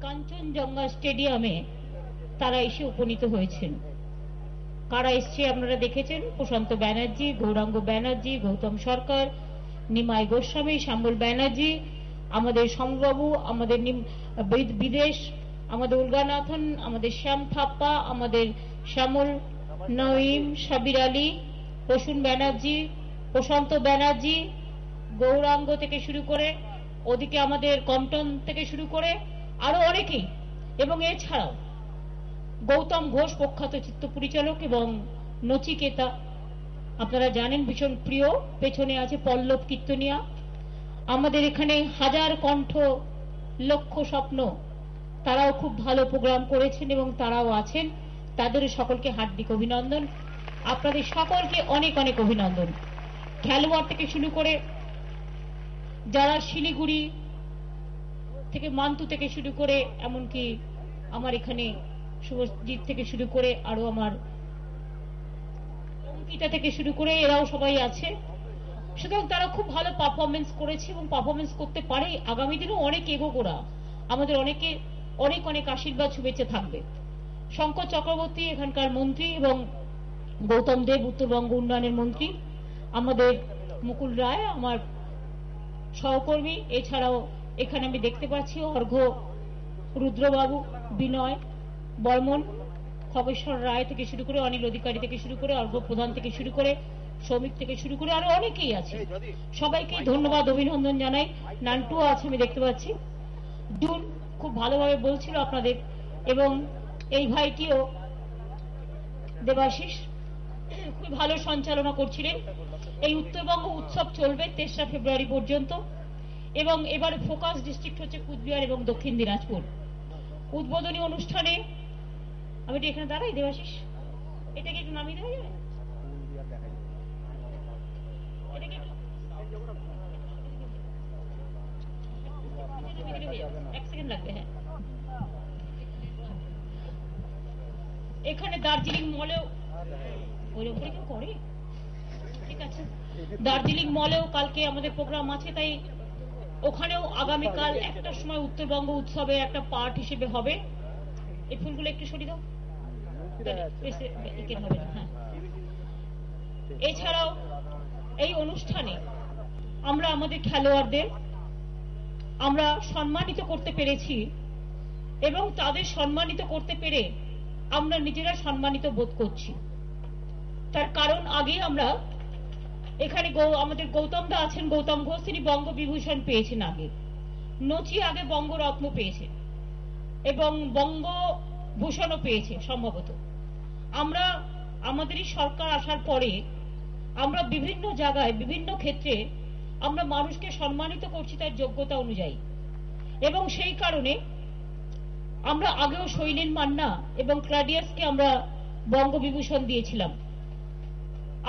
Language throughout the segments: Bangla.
কাঞ্চনজঙ্ঘা স্টেডিয়ামে তারা এসে উপনীত হয়েছেন। কারা এসছে আপনারা দেখেছেন, প্রশান্ত ব্যানার্জি, গৌরাঙ্গ ব্যানার্জি, গৌতম সরকার, নিমাই গোস্বামী, শ্যামল ব্যানার্জি, আমাদের সমবাবু, আমাদের বিদেশ, আমাদের উলগানাথন, আমাদের শ্যাম থাপ্পা, আমাদের শ্যামল, নঈম, সাবির আলী, প্রসূন ব্যানার্জি, প্রশান্ত ব্যানার্জি, গৌরাঙ্গ থেকে শুরু করে ওদিকে আমাদের কম্পটন থেকে শুরু করে আরো অনেকেই, এবং এছাড়াও গৌতম ঘোষ প্রখ্যাত চিত্র পরিচালক এবং নচিকেতা আপনারা জানেন ভীষণ প্রিয়, পেছনে আছে পল্লব কীর্তনিয়া। আমাদের এখানে হাজার কণ্ঠ লক্ষ স্বপ্ন, তারাও খুব ভালো প্রোগ্রাম করেছেন এবং তারাও আছেন, তাদের সকলকে হার্দিক অভিনন্দন। আপনাদের সকলকে অনেক অনেক অভিনন্দন। খেলোয়াড় থেকে শুরু করে যারা শিলিগুড়ি থেকে, মান্তু থেকে শুরু করে, এমনকি আমার এখানে শুভজিৎ থেকে শুরু করে আরো আমার অঙ্কিতা থেকে শুরু করে এরাও সবাই আছে। সুতরাং তারা খুব ভালো পারফরমেন্স করেছে এবং পারফরমেন্স করতে পারে। আগামী দিনেও অনেক এগোগোড়া, আমাদের অনেকে অনেক অনেক আশীর্বাদ শুভেচ্ছা থাকবে। শঙ্কর চক্রবর্তী এখানকার মন্ত্রী এবং গৌতম দেব উত্তরবঙ্গ উন্নয়নের মন্ত্রী, আমাদের মুকুল রায় আমার সহকর্মী, এছাড়াও এখানে আমি দেখতে পাচ্ছি অর্ঘ্য রুদ্রবাবু, বিনয় বর্মন, খগেশ্বর রায় থেকে শুরু করে, অনিল অধিকারী থেকে শুরু করে, অর্ঘ্য প্রধান থেকে শুরু করে, শ্রমিক থেকে শুরু করে আরো অনেকেই আছে। সবাইকে ধন্যবাদ অভিনন্দন জানাই। নান্টুও আছে আমি দেখতে পাচ্ছি, জুন খুব ভালোভাবে বলছিল আপনাদের, এবং এই ভাইটিও দেবাশিস খুব ভালো সঞ্চালনা করছিলেন। এই উত্তরবঙ্গ উৎসব চলবে 3রা ফেব্রুয়ারি পর্যন্ত, এবং এবারে ফোকাস ডিস্ট্রিক্ট হচ্ছে কুচবিহার এবং দক্ষিণ দিনাজপুর। উদ্বোধনী অনুষ্ঠানে আমি এখানে দাঁড়াই, দেবাশিস এটাকে একটু নামিয়ে দেওয়া যাবে? এক সেকেন্ড লাগবে। হ্যাঁ, এখানে দার্জিলিং মলেও ওই উপরে কেউ করে, ঠিক আছে, দার্জিলিং মলেও কালকে আমাদের প্রোগ্রাম আছে, তাই ওখানেও আগামীকাল 1টার সময় উত্তরবঙ্গ উৎসবের একটা পার্ট হিসেবে হবে। এই ফুলগুলো একটু সরিয়ে দাও, হবে না। হ্যাঁ, এছাড়াও এই অনুষ্ঠানে আমরা আমাদের খেলোয়াড়দের আমরা সম্মানিত করতে পেরেছি, এবং তাদের সম্মানিত করতে পেরে আমরা নিজেরা সম্মানিত বোধ করছি। তার কারণ আগে আমরা এখানে আমাদের গৌতম দা আছেন, গৌতম ঘোষ, তিনি বঙ্গবিভূষণ পেয়েছেন আগে, নচি আগে বঙ্গরত্ন পেয়েছে এবং বঙ্গভূষণও পেয়েছে সম্ভবত। আমরা আমাদেরই সরকার আসার পরে আমরা বিভিন্ন জায়গায় বিভিন্ন ক্ষেত্রে আমরা মানুষকে সম্মানিত করছি তার যোগ্যতা অনুযায়ী, এবং সেই কারণে আমরা আগেও শৈলেন মান্না এবং ক্লাডিয়াসকে আমরা বঙ্গবিভূষণ দিয়েছিলাম।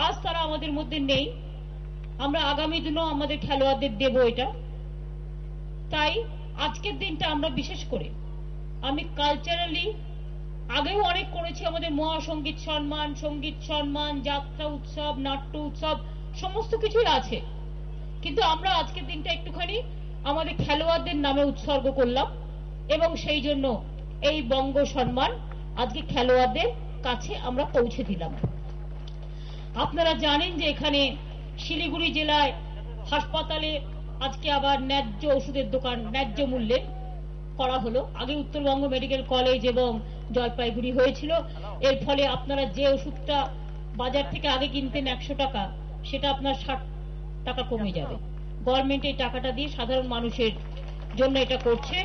আজ তারা আমাদের মধ্যে নেই, আমরা আগামী দিনও আমাদের খেলোয়াড়দের দেব এটা। তাই আজকের দিনটা আমরা বিশেষ করে, আমি কালচারালি আগেও অনেক করেছি, আমাদের মহাসঙ্গীত সম্মান, সঙ্গীত সম্মান, যাত্রা উৎসব, নাট্য উৎসব সমস্ত কিছুই আছে, কিন্তু আমরা আজকের দিনটা একটুখানি আমাদের খেলোয়াড়দের নামে উৎসর্গ করলাম, এবং সেই জন্য এই বঙ্গ সম্মান আজকে খেলোয়াড়দের কাছে আমরা পৌঁছে দিলাম। আপনারা জানেন যে এখানে শিলিগুড়ি জেলায় হাসপাতালে আজকে আবার ন্যায্য ওষুধের দোকান ন্যায্য মূল্যে করা হলো। আগে উত্তরবঙ্গ মেডিকেল কলেজ এবং জলপাইগুড়ি হয়েছিল, এর ফলে আপনারা যে ওষুধটা বাজার থেকে আগে কিনতেন 100 টাকা, সেটা আপনার 60 টাকা কমে যাবে। গভর্নমেন্ট এই টাকাটা দিয়ে সাধারণ মানুষের জন্য এটা করছে,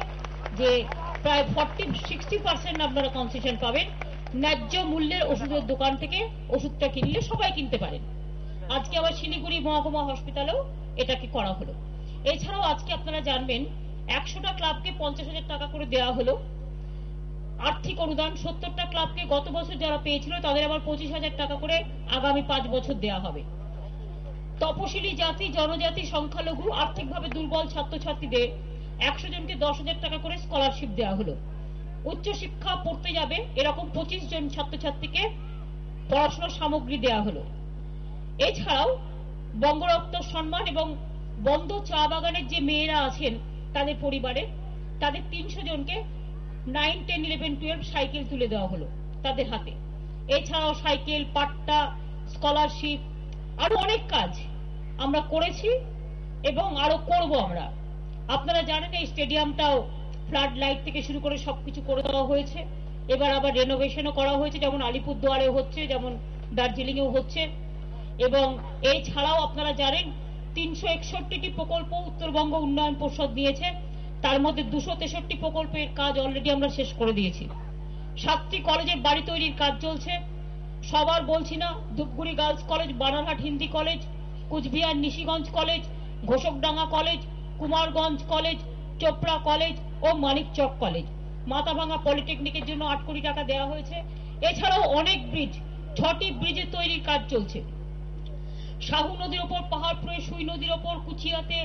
যে প্রায় 40-60% আপনারা কনসেশন পাবেন। ন্যায্য মূল্যের ওষুধের দোকান থেকে ওষুধটা কিনলে সবাই কিনতে পারেন। আজকে আবার শিলিগুড়ি মহকুমা হসপিটালেও এটাকে করা হলো। এছাড়াও আজকে আপনারা জানবেন 100টা ক্লাবকে 50,000 টাকা করে দেওয়া হলো আর্থিক অনুদান। 70টা ক্লাবকে গত বছর যারা পেয়েছিল তাদের আবার 25,000 টাকা করে আগামী 5 বছর দেওয়া হবে। তপশিলি জাতি, জনজাতি, সংখ্যালঘু, আর্থিকভাবে দুর্বল ছাত্রছাত্রীদের 100 জনকে 10,000 টাকা করে স্কলারশিপ দেওয়া হলো। উচ্চশিক্ষা পড়তে যাবে এরকম 25 জন ছাত্রছাত্রীকে পড়াশোনার সামগ্রী দেওয়া হলো। এছাড়াও বঙ্গরত্ন সম্মান এবং বন্ধ চা বাগানের যে মেয়েরা আছেন তাদের পরিবারে, তাদের 300 জনকে 9, 10, 11, 12 সাইকেল তুলে দেওয়া হলো তাদের হাতে। এছাড়াও সাইকেল, পাট্টা, স্কলারশিপ, আরো অনেক কাজ আমরা করেছি এবং আরো করব আমরা। আপনারা জানেন এই স্টেডিয়ামটাও ফ্লাড লাইট থেকে শুরু করে সবকিছু করে দেওয়া হয়েছে। এবার আবার রেনোভেশনও করা হয়েছে, যেমন আলিপুরদুয়ারে হচ্ছে, যেমন দার্জিলিং এও হচ্ছে। এবং এছাড়াও আপনারা জানেন 361টি প্রকল্প উত্তরবঙ্গ উন্নয়ন পর্ষদ দিয়েছে, তার মধ্যে 263 প্রকল্পের কাজ অলরেডি আমরা শেষ করে দিয়েছি। 7টি কলেজের বাড়ি তৈরির কাজ চলছে। সবার বলছি না, Dhupguri girls college, Banarhat Hindi college, Coochbehar Nishiganj college, Ghoshkadanga college, Kumarganj college, Chopra college ও মানিকচক কলেজ। মাথাভাঙা পলিটেকনিকের জন্য 8 কোটি টাকা দেওয়া হয়েছে। এছাড়াও অনেক ব্রিজ, 6টি ব্রিজের তৈরির কাজ চলছে। শাহু নদীর ওপর, পাহাড়পুরে সুই নদীর ওপর, কুচিয়াতে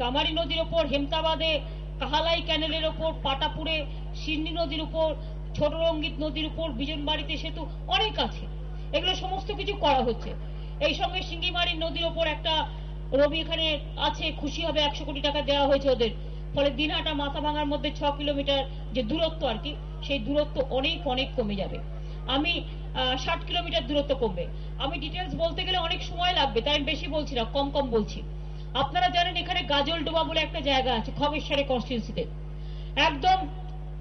গামারি নদীর ওপর, হেমতাবাদে কাহালাই ক্যানেলের ওপর, পাটাপুরে সিন্নি নদীর উপর, ছোট রঙ্গিত নদীর উপর, বিজনবাড়িতে সেতু, অনেক আছে। এগুলো সমস্ত কিছু করা হচ্ছে। এই সঙ্গে সিঙ্গিমারি নদীর ওপর একটা রবি এখানে আছে, খুশি হবে, 100 কোটি টাকা দেওয়া হয়েছে ওদের। ফলে দিনহাটা মাথাভাঙার মধ্যে 6 কিলোমিটার যে দূরত্ব আর কি, সেই দূরত্ব অনেক অনেক কমে যাবে। আমি 60 কিলোমিটার দূরত্ব কমবে। আমি ডিটেলস বলতে গেলে অনেক সময় লাগবে, তাই আমি বেশি বলছি না, কম কম বলছি। আপনারা জানেন এখানে গাজলডোবা বলে একটা জায়গা আছে খগেশ্বরে কনস্টিটিউন্সিতে, একদম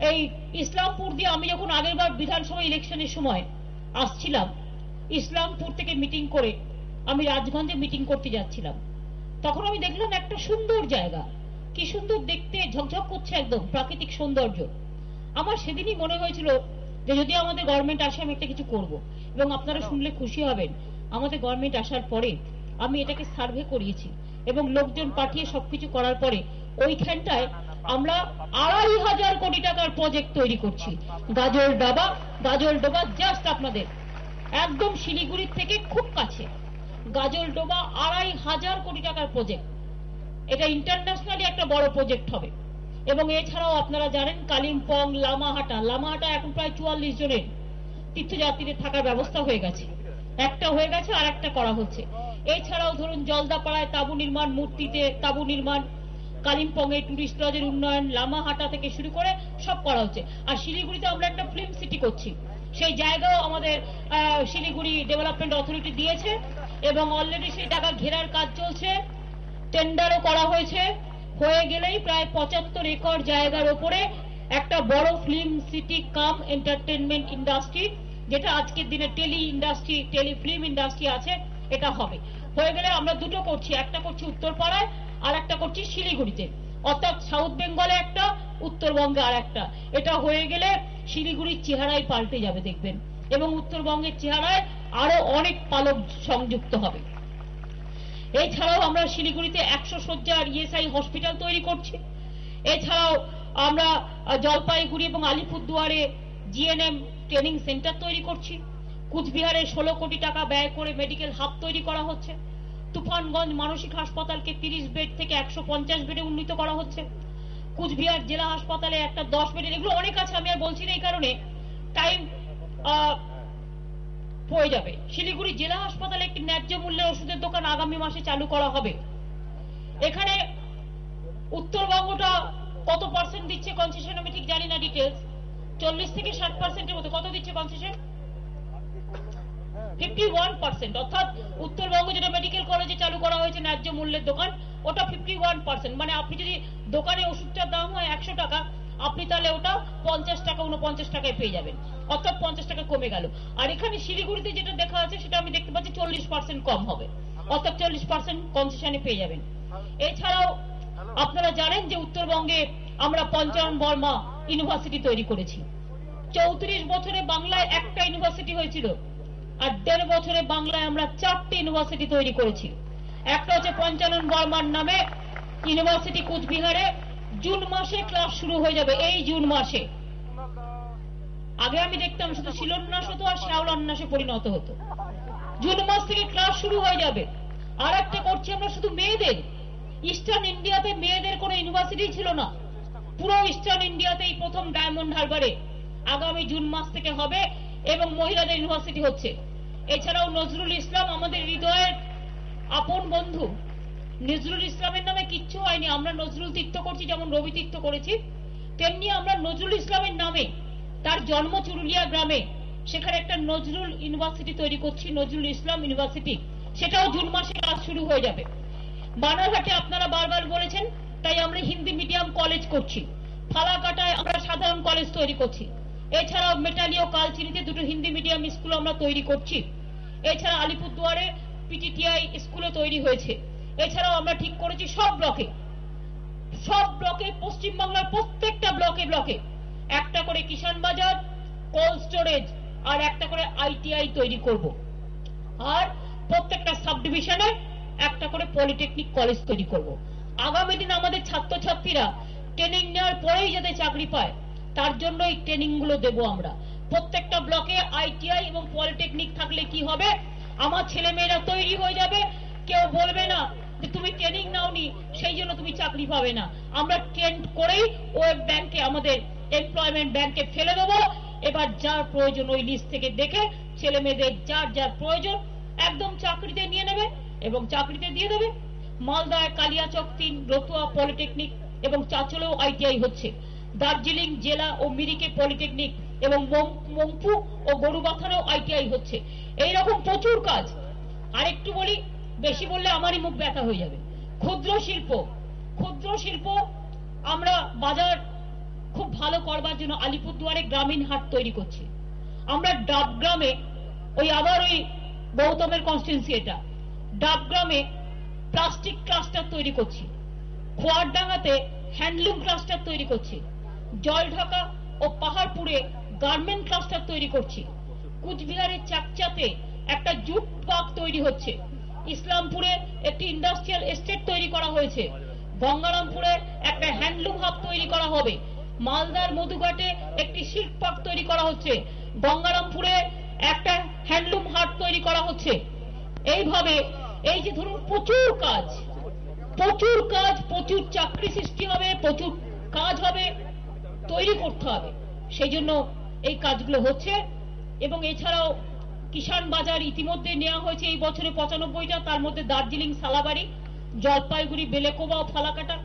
এই ইসলামপুর দিয়ে। আমি যখন আগেরবার বিধানসভা ইলেকশনের সময় আসছিলাম, ইসলামপুর থেকে মিটিং করে আমি রাজগঞ্জে মিটিং করতে যাচ্ছিলাম, তখন আমি দেখলাম একটা সুন্দর জায়গা, কি সুন্দর দেখতে, ঝকঝক করছে, একদম প্রাকৃতিক সৌন্দর্য। আমার সেদিনই মনে হয়েছিল যে যদি আমাদের গভর্নমেন্ট আসে আমি একটা কিছু করব। এবং আপনারা শুনলে খুশি হবেন, আমাদের গভর্নমেন্ট আসার পরে আমি এটাকে সার্ভে করিয়েছি এবং লোকজন পাঠিয়ে সবকিছু করার পরে ওইখানটায় আমরা 2,500 কোটি টাকার প্রজেক্ট তৈরি করছি। গাজলডোবা জাস্ট আপনাদের একদম শিলিগুড়ির থেকে খুব কাছে। গাজলডোবা 2,500 কোটি টাকার প্রজেক্ট, এটা ইন্টারন্যাশনালি একটা বড় প্রজেক্ট হবে। এবং এছাড়াও আপনারা জানেন কালিম্পং, লামাহাটা এখন প্রায় 44 জনের তীর্থযাত্রীদের থাকার ব্যবস্থা হয়ে গেছে, একটা হয়ে গেছে আর একটা করা হচ্ছে। এছাড়াও ধরুন জলদাপাড়ায় তাঁবু নির্মাণ, মূর্তিতে তাঁবু নির্মাণ, কালিম্পং এ টুরিস্ট লজের উন্নয়ন, লামাহাটা থেকে শুরু করে সব করা হচ্ছে। আর শিলিগুড়িতে আমরা একটা ফিল্ম সিটি করছি, সেই জায়গাও আমাদের শিলিগুড়ি ডেভেলপমেন্ট অথরিটি দিয়েছে এবং অলরেডি সেই টাকা ঘেরার কাজ চলছে, টেন্ডারও করা হয়েছে। হয়ে গেলেই প্রায় 75 একর জায়গার ওপরে একটা বড় ফিল্ম সিটি কাম এন্টারটেনমেন্ট ইন্ডাস্ট্রি, যেটা আজকের দিনে টেলিফিল্ম ইন্ডাস্ট্রি আছে, এটা হবে। হয়ে গেলে আমরা দুটো করছি, একটা করছি উত্তরপাড়ায় আর একটা করছি শিলিগুড়িতে, অর্থাৎ সাউথ বেঙ্গলে একটা, উত্তরবঙ্গে আর একটা। এটা হয়ে গেলে শিলিগুড়ির চেহারাই পাল্টে যাবে দেখবেন, এবং উত্তরবঙ্গের চেহারায় আরো অনেক পালক সংযুক্ত হবে। এছাড়াও আমরা শিলিগুড়িতে 100 শয্যার ইএসআই হসপিটাল তৈরি করছি। এছাড়াও আমরা জলপাইগুড়ি এবং আলিপুরদুয়ারে জিএনএম ট্রেনিং সেন্টার তৈরি করছি। কুচবিহারে 16 কোটি টাকা ব্যয় করে মেডিকেল হাব তৈরি করা হচ্ছে। তুফানগঞ্জ মানসিক হাসপাতালকে 30 বেড থেকে 150 বেডে উন্নীত করা হচ্ছে। কুচবিহার জেলা হাসপাতালে একটা 10 বেডের, এগুলো অনেক আছে, আমি আর বলছি না এই কারণে টাইম হয়ে যাবে। শিলিগুড়ি জেলা হাসপাতালে একটি ন্যায্য মূল্যের ওষুধের দোকান আগামী মাসে চালু করা হবে। এখানে উত্তরবঙ্গটা কত পার্সেন্ট দিচ্ছে কনসেশন আমি ঠিক জানি না, ডিটেলস 40 থেকে 60%-এর মতো। কত দিচ্ছে কনসেশন? 51%। অর্থাৎ উত্তরবঙ্গ যেটা মেডিকেল কলেজে চালু করা হয়েছে ন্যায্য মূল্যের দোকান, ওটা 51%। মানে আপনি যদি দোকানে ওষুধটার দাম হয় 100 টাকা, আপনি তাহলে ওটা 50 টাকা 49 টাকায় পেয়ে যাবেন, অর্থাৎ 50 টাকা কমে গেল। আর এখানে শিলিগুড়িতে যেটা দেখা আছে সেটা আমি দেখতে পাচ্ছি 40% কম হবে, অর্থাৎ 40% কনসেশনে পেয়ে যাবেন। এছাড়াও আপনারা জানেন যে উত্তরবঙ্গে আমরা পঞ্চানন বর্মা ইউনিভার্সিটি তৈরি করেছি। 34 বছরে বাংলায় একটা ইউনিভার্সিটি হয়েছিল, আর 1.5 বছরে বাংলায় আমরা 4টে ইউনিভার্সিটি তৈরি করেছি। একটা হচ্ছে পঞ্চানন বর্মার নামে ইউনিভার্সিটি কুচবিহারে, জুন মাসে ক্লাস শুরু হয়ে যাবে, এই জুন মাসে। আগে আমি দেখতাম শুধু শিলান্যাস হতো আর শ্যাওলান্যাসে পরিণত হতো। জুন মাস থেকে ক্লাস শুরু হয়ে যাবে। আর একটা করছি আমরা শুধু মেয়েদের, ইস্টার্ন ইন্ডিয়াতে মেয়েদের কোনো ইউনিভার্সিটি ছিল না, পুরো ইস্টার্ন ইন্ডিয়াতেই প্রথম ডায়মন্ড হারবারে আগামী জুন মাস থেকে হবে এবং মহিলাদের ইউনিভার্সিটি হচ্ছে। এছাড়াও নজরুল ইসলাম আমাদের হৃদয়ের আপন বন্ধু, নজরুল ইসলামের নামে কিচ্ছু হয়নি, আমরা নজরুল তীর্থ করছি যেমন রবি তীর্থ করেছি, তেমনি আমরা নজরুল ইসলামের নামে, তার জন্ম চুরুলিয়া গ্রামে, সেখানে একটা নজরুল ইউনিভার্সিটি তৈরি করছি, নজরুল ইসলাম ইউনিভার্সিটি। সেটাও জুন মাসে কাজ শুরু হয়ে যাবে। বানারহাটে আপনারা বারবার বলেছেন, তাই আমরা হিন্দি মিডিয়াম কলেজ করছি। ফালাকাটায় আমরা সাধারণ কলেজ তৈরি করছি। এছাড়াও মেটালি ও কালচিনিতে দুটো হিন্দি মিডিয়াম স্কুল আমরা তৈরি করছি। এছাড়া আলিপুরদুয়ারে পিটিটিআই স্কুলও তৈরি হয়েছে। এছাড়াও আমরা ঠিক করেছি সব ব্লকে পশ্চিমবাংলার প্রত্যেকটা ব্লকে একটা করে কিষাণ বাজার, কোল্ড স্টোরেজ আর একটা করে আইটিআই তৈরি করব। আর প্রত্যেকটা সাব ডিভিশনে একটা করে পলিটেকনিক কলেজ তৈরি করব। আগামী দিন আমাদের ছাত্রছাত্রীরা ট্রেনিং নেওয়ার পরেই যাতে চাকরি পায়, তার জন্য এই ট্রেনিং গুলো দেবো আমরা। প্রত্যেকটা ব্লকে আইটিআই এবং পলিটেকনিক থাকলে কি হবে, আমার ছেলে মেয়েরা তৈরি হয়ে যাবে। কেউ বলবে না যে তুমি ট্রেনিং নাওনি সেই জন্য তুমি চাকরি পাবে না। আমরা ট্রেন করেই ওয়েব ব্যাংকে, আমাদের এমপ্লয়মেন্ট ব্যাংকে ফেলে দেবো। এবার যার প্রয়োজন ওই লিস্ট থেকে দেখে ছেলে মেয়েদের যার প্রয়োজন একদম চাকরিতে নিয়ে নেবে এবং চাকরিতে দিয়ে দেবে। মালদায় কালিয়াচক 3, রতুয়া পলিটেকনিক এবং চাঁচলেও আইটিআই হচ্ছে। দার্জিলিং জেলা ও মিরিকে পলিটেকনিক এবং মংপু ও গরুবাথানেও আইটিআই হচ্ছে। এইরকম প্রচুর কাজ। আরেকটু বলি, বেশি বললে আমারই মুখ ব্যথা হয়ে যাবে। ক্ষুদ্র শিল্প আমরা বাজার খুব ভালো করবার জন্য আলিপুরদুয়ারে গ্রামীণ হাট তৈরি করছি। আমরা ডাবগ্রামে, ওই গৌতমের কনস্টিটুয়েন্সি এটা, ডাবগ্রামে প্লাস্টিক ক্লাস্টার তৈরি করছি। খোয়ারডাঙ্গাতে হ্যান্ডলুম ক্লাস্টার তৈরি করছি। জলঢাকা ও পাহাড়পুরে গার্মেন্ট ক্লাস্টার তৈরি করছি। কুচবিহারের চাকচাতে একটা জুট পার্ক তৈরি হচ্ছে। ইসলামপুরে একটি ইন্ডাস্ট্রিয়াল এস্টেট তৈরি করা হয়েছে। গঙ্গারামপুরে একটা হ্যান্ডলুম হাব তৈরি করা হবে। মালদার মধুঘাটে একটি সিল্ক পার্ক তৈরি করা হচ্ছে। গঙ্গারামপুরে একটা হ্যান্ডলুম হাট তৈরি করা হচ্ছে। এইভাবে এই যে ধরুন প্রচুর কাজ, প্রচুর চাকরি সৃষ্টি হবে, প্রচুর কাজ হবে, তৈরি করতে হবে। সেই জন্য এই কাজগুলো হচ্ছে। এবং এছাড়াও কিষাণ বাজার ইতিমধ্যে নেওয়া হয়েছে এই বছরে 95টা, তার মধ্যে দার্জিলিং, সালাবাড়ি, জলপাইগুড়ি, বেলেকোবা ও ফালাকাটা,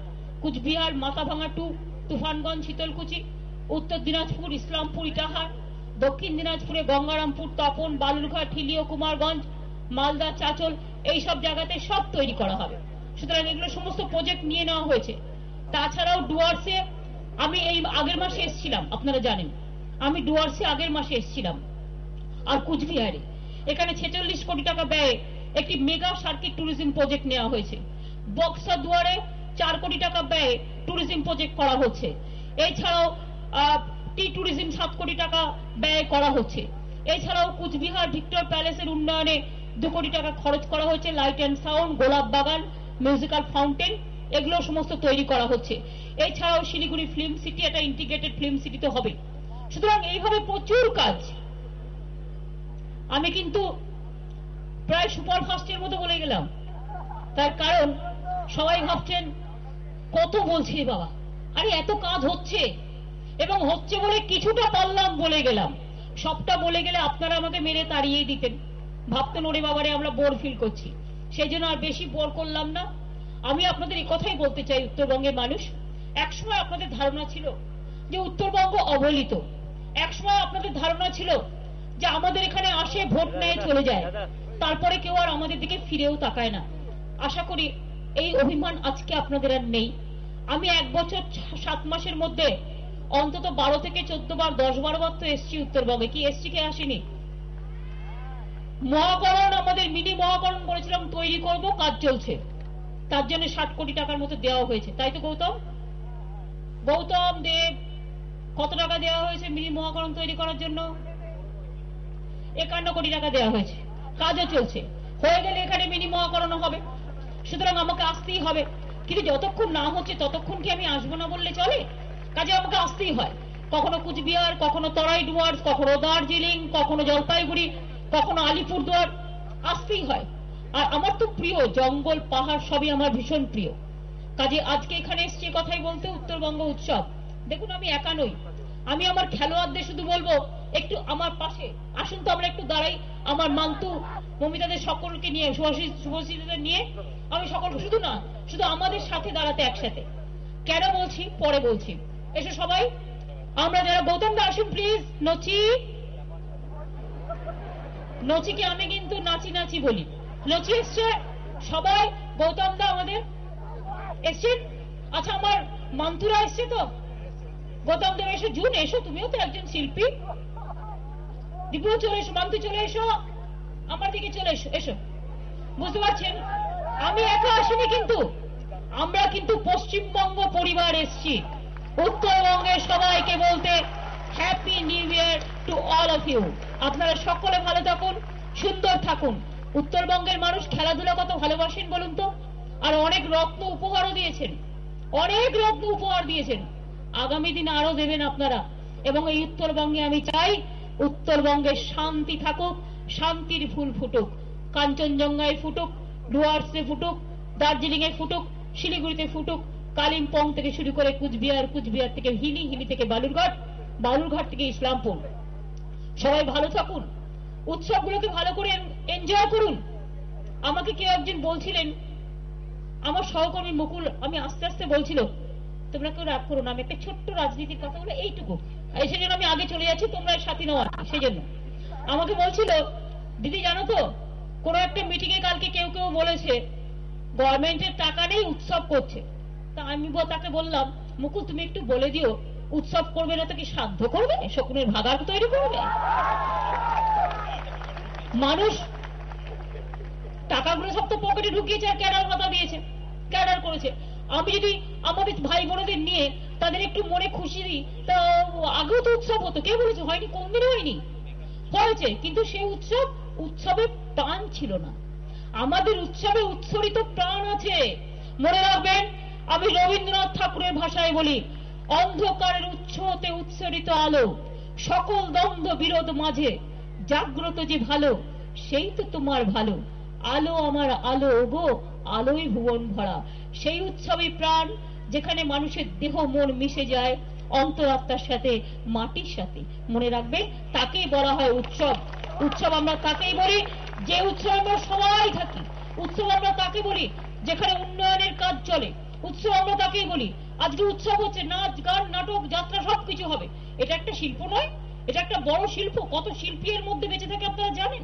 কুচবিহার, মাথাভাঙা 2, তুফানগঞ্জ, শীতলকুচি, উত্তর দিনাজপুর, ইসলামপুর, ইটাহার, দক্ষিণ দিনাজপুরে গঙ্গারামপুর, তপন, বালুরঘাট, হিলিও, কুমারগঞ্জ, মালদা, চাঁচল, এই সব জায়গাতে সব তৈরি করা হবে। সুতরাং এগুলো সমস্ত প্রজেক্ট নিয়ে নেওয়া হয়েছে। তাছাড়াও ডুয়ার্সে আমি এই আগের মাসে এসেছিলাম, আপনারা জানেন আমি ডুয়ার্সে আগের মাসে এসেছিলাম। আর কুচবিহারে এখানে 46 কোটি টাকা ব্যয়ে একটি মেগা সার্কিট ট্যুরিজম প্রজেক্ট নেওয়া হয়েছে। বক্সা দুয়ারে 4 কোটি টাকা ব্যয়ে ট্যুরিজম প্রজেক্ট করা হচ্ছে। এছাড়াও টি ট্যুরিজম 7 কোটি টাকা ব্যয় করা হচ্ছে। এছাড়াও কুচবিহার ভিক্টর প্যালেসের উন্নয়নে 2 কোটি টাকা খরচ করা হয়েছে। লাইট অ্যান্ড সাউন্ড, গোলাপ বাগান, মিউজিক্যাল ফাউন্টেন, এগুলো সমস্ত তৈরি করা হচ্ছে। এছাড়াও শিলিগুড়ি ফিল্ম সিটি একটা ইন্টিগ্রেটেড ফিল্ম সিটিতে হবে। সুতরাং এইভাবে প্রচুর কাজ। আমি কিন্তু প্রায় সুপারফাস্টের মতো বলে গেলাম, তার কারণ সবাই ভাবছেন কত বলছি বাবা, আরে এত কাজ হচ্ছে এবং হচ্ছে বলে কিছুটা পারলাম বলে গেলাম। সবটা বলে গেলে আপনারা আমাকে মেরে তাড়িয়ে দিতেন, ভাবতেন ওরে বাবারে আমরা বোর ফিল করছি। সেই জন্য আর বেশি বোর করলাম না। আমি আপনাদের এই কথাই বলতে চাই, উত্তরবঙ্গের মানুষ, একসময় আপনাদের ধারণা ছিল যে উত্তরবঙ্গ অবহেলিত। একসময় আপনাদের ধারণা ছিল যে আমাদের এখানে আসে, ভোট নেয়, চলে যায়, তারপরে কেউ আর আমাদের দিকে ফিরেও তাকায় না। আশা করি এই অভিমান আজকে আপনাদের আর নেই। আমি 1 বছর 7 মাসের মধ্যে অন্তত 12 থেকে 14 বার, 10-12 বার তো এসছি উত্তরবঙ্গে। কি এসছি, কে আসেনি? মহাকরণ, আমাদের মিনি মহাকরণ বলেছিলাম তৈরি করব, কাজ চলছে। তার জন্য 60 কোটি টাকার মতো দেওয়া হয়েছে, তাই তো গৌতম দেব? কত টাকা দেওয়া হয়েছে মিনি মহাকরণ তৈরি করার জন্য? 51 কোটি টাকা দেওয়া হয়েছে। কাজও চলছে, হয়ে গেলে এখানে মিনি মহাকরণ হবে। সুতরাং আমাকে আসতেই হবে। কিন্তু যতক্ষণ না হচ্ছে ততক্ষণ কি আমি আসবো না বললে চলে? কাজে আমাকে আসতেই হয়। কখনো কুচবিহার, কখনো তরাই ডুয়ার্স, কখনো দার্জিলিং, কখনো জলপাইগুড়ি, কখনো আলিপুরদুয়ার, আসতেই হয়। আর আমার তো প্রিয় জঙ্গল, পাহাড় সবই আমার ভীষণ প্রিয়। কাজে আজকে এখানে এসছি কথাই বলতে, উত্তরবঙ্গ উৎসব। দেখুন আমি একা নই, আমি আমার খেলোয়াড়দের শুধু বলবো একটু আমার পাশে আসুন তো, আমরা একটু দাঁড়াই। আমার মান্তু মমিতাদের সকলকে নিয়ে, শুভশ্রীদের নিয়ে আমি সকলকে, শুধু না, শুধু আমাদের সাথে দাঁড়াতে একসাথে। কেন বলছি পরে বলছি। এসো সবাই। আমরা যারা গৌতম দা আসুন প্লিজ। নচিকে আমি কিন্তু নাচি নাচি বলি। নচি এসছে, সবাই। গৌতম দা আমাদের এসছেন। আচ্ছা, আমার মান্তুরা এসছে তো? গৌতম দেব এসো, জুন এসো, তুমিও তো একজন শিল্পী। দীপু চলে এসো, মান্তু চলে এসো, আমার দিকে চলে এসো। এসো, বুঝতে পারছেন আমি একা আসিনি, কিন্তু আমরা কিন্তু পশ্চিমবঙ্গ পরিবার এসছি উত্তরবঙ্গের সবাইকে বলতে happy new year to all of you. আপনারা সকলে ভালো থাকুন, সুন্দর থাকুন। উত্তরবঙ্গের মানুষ খেলাধুলা কত ভালোবাসেন বলুন তো। আর অনেক রত্ন উপহারও দিয়েছেন, অনেক রত্ন উপহার দিয়েছেন, আগামী দিনে আরো দেবেন আপনারা। এবং এই উত্তরবঙ্গে আমি চাই উত্তরবঙ্গে শান্তি থাকুক, শান্তির ফুল ফুটুক। কাঞ্চনজঙ্ঘায় ফুটুক, ডুয়ার্সে ফুটুক, দার্জিলিং এ ফুটুক, শিলিগুড়িতে ফুটুক, কালিম্পং থেকে শুরু করে কুচবিহার, কুচবিহার থেকে হিলি, হিলি থেকে বালুরঘাট, বালুরঘাট থেকে ইসলামপুর। সবাই ভালো থাকুন, উৎসবগুলোকে ভালো করে এনজয় করুন। আমাকে কেউ একজন বলছিলেন, আমার সহকর্মী মুকুল, আমি আস্তে আস্তে বলছিল, তোমরা কেউ রাগ করো না, আমি একটা ছোট্ট রাজনীতির কথা বলে এইটুকু, সেই জন্য আমি আগে চলে যাচ্ছি, তোমরা সাথী নাও আর কি। সেই জন্য আমাকে বলছিল, দিদি জানো তো, কোন একটা মিটিং এ কালকে কেউ কেউ বলেছে গভর্নমেন্টের টাকা নেই, উৎসব করছে। তা আমি তাকে বললাম, মুকুল তুমি একটু বলে দিও, উৎসব করবে না তো কি সাধ্য করবে, শকুনের ভাগার তৈরি করবে? মানুষ টাকাগুলো সব তো পকেটে ঢুকিয়েছে আর ক্যাডার ভাতা দিয়েছে, ক্যাডার করেছে। আমি যদি আমাদের ভাই বোনদের নিয়ে তাদের একটু মনে খুশি দিই, তা আগেও তো উৎসব হতো, কে বলেছে হয়নি? কোনদিন হয়নি, হয়েছে, কিন্তু সেই উৎসবের প্রাণ ছিল না। আমাদের উৎসবে উৎসরিত প্রাণ আছে, মনে রাখবেন। আমি রবীন্দ্রনাথ ঠাকুরের ভাষায় বলি, অন্ধকারের উৎস হতে উৎসরিত আলো, সকল দ্বন্দ্ব বিরোধ মাঝে জাগ্রত যে ভালো, সেই তো তোমার ভালো। আলো আমার আলো ওগো, আলোই ভুবন ভরা। সেই উৎসবই প্রাণ, যেখানে মানুষের দেহ মন মিশে যায় অন্তরাত্মার সাথে, মাটির সাথে। মনে রাখবেন, তাকেই বলা হয় উৎসব। উৎসব আমরা তাকেই বলি যে উৎসব আমরা সবাই থাকি। উৎসব আমরা তাকে বলি যেখানে উন্নয়নের কাজ চলে। উৎসব আমরা তাকেই বলি, আজকে উৎসব হচ্ছে, নাচ গান নাটক যাত্রা সবকিছু হবে। এটা একটা শিল্প নয়? এটা একটা বড় শিল্প। কত শিল্পী এর মধ্যে বেঁচে থাকে আপনারা জানেন?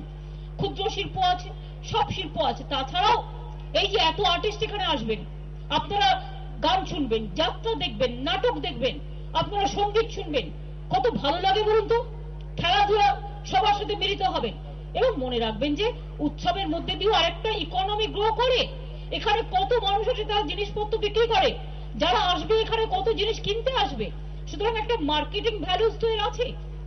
ক্ষুদ্র শিল্প আছে, সব শিল্প আছে। তাছাড়াও এই যে এত আর্টিস্ট এখানে আসবেন, আপনারা গান শুনবেন, যাত্রা দেখবেন, নাটক দেখবেন, আপনারা সঙ্গীত শুনবেন, কত ভালো লাগে বলুন তো। খেলাধুলা, সবার সাথে মিলিত হবেন। এবং মনে রাখবেন যে উৎসবের মধ্যে দিয়েও আরেকটা ইকোনমি গ্রো করে। এখানে কত মানুষ আছে তারা জিনিসপত্র বিক্রি করে, যারা আসবে এখানে কত জিনিস কিনতে আসবে। সুতরাং একটা মার্কেটিং ভ্যালুস তো এর আছে,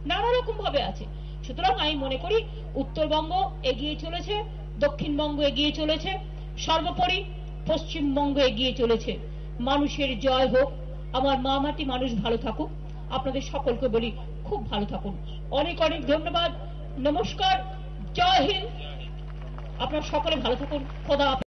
নানা রকম ভাবে আছে। সুতরাং আমি মনে করি উত্তরবঙ্গ এগিয়ে চলেছে, দক্ষিণবঙ্গ এগিয়ে চলেছে, সর্বোপরি পশ্চিমবঙ্গ এগিয়ে চলেছে। মানুষের জয় হোক, আমার মা মাটি মানুষ ভালো থাকুক। আপনাদের সকলকে বলি খুব ভালো থাকুন। অনেক অনেক ধন্যবাদ, নমস্কার, জয় হিন্দ। আপনারা সকলে ভালো থাকুন, খোদা হাফেজ।